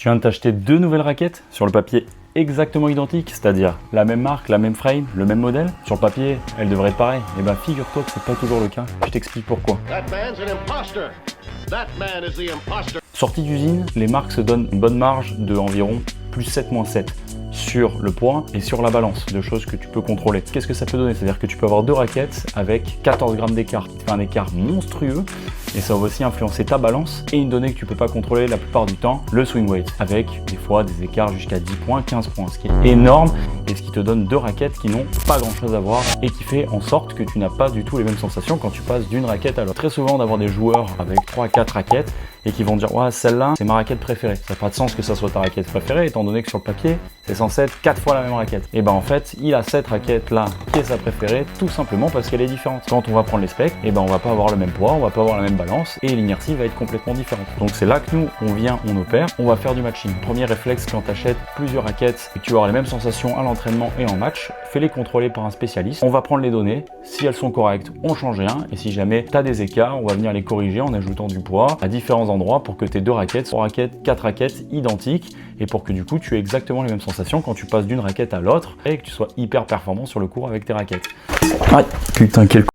Tu viens de t'acheter deux nouvelles raquettes sur le papier exactement identiques, c'est-à-dire la même marque, la même frame, le même modèle. Sur le papier, elles devraient être pareilles. Et ben figure-toi que c'est pas toujours le cas. Je t'explique pourquoi. Sortie d'usine, les marques se donnent une bonne marge de environ plus 7-7 sur le poids et sur la balance, deux choses que tu peux contrôler. Qu'est-ce que ça peut donner? C'est-à-dire que tu peux avoir deux raquettes avec 14 grammes d'écart, qui fait un écart monstrueux, et ça va aussi influencer ta balance. Et une donnée que tu peux pas contrôler la plupart du temps, le swing weight, avec des fois des écarts jusqu'à 10 points, 15 points, ce qui est énorme et ce qui te donne deux raquettes qui n'ont pas grand-chose à voir et qui fait en sorte que tu n'as pas du tout les mêmes sensations quand tu passes d'une raquette à l'autre. Très souvent d'avoir des joueurs avec 3 à 4 raquettes et qui vont dire ouais, celle-là c'est ma raquette préférée. Ça n'a pas de sens que ça soit ta raquette préférée étant donné que sur le papier c'est censé être 4 fois la même raquette. Et ben en fait il a cette raquette là qui est sa préférée tout simplement parce qu'elle est différente. Quand on va prendre les specs, et ben on va pas avoir le même poids, on va pas avoir la même balance et l'inertie va être complètement différente. Donc c'est là que nous on vient, on opère, on va faire du matching. Premier réflexe quand tu achètes plusieurs raquettes et que tu vas avoir les mêmes sensations à l'entraînement et en match, fais-les contrôler par un spécialiste. On va prendre les données, si elles sont correctes, on change rien et si jamais tu as des écarts, on va venir les corriger en ajoutant du poids à différents endroits pour que tes deux raquettes, 3 raquettes, 4 raquettes identiques et pour que du coup tu aies exactement les mêmes sensations quand tu passes d'une raquette à l'autre et que tu sois hyper performant sur le cours avec tes raquettes. Ah, putain, quel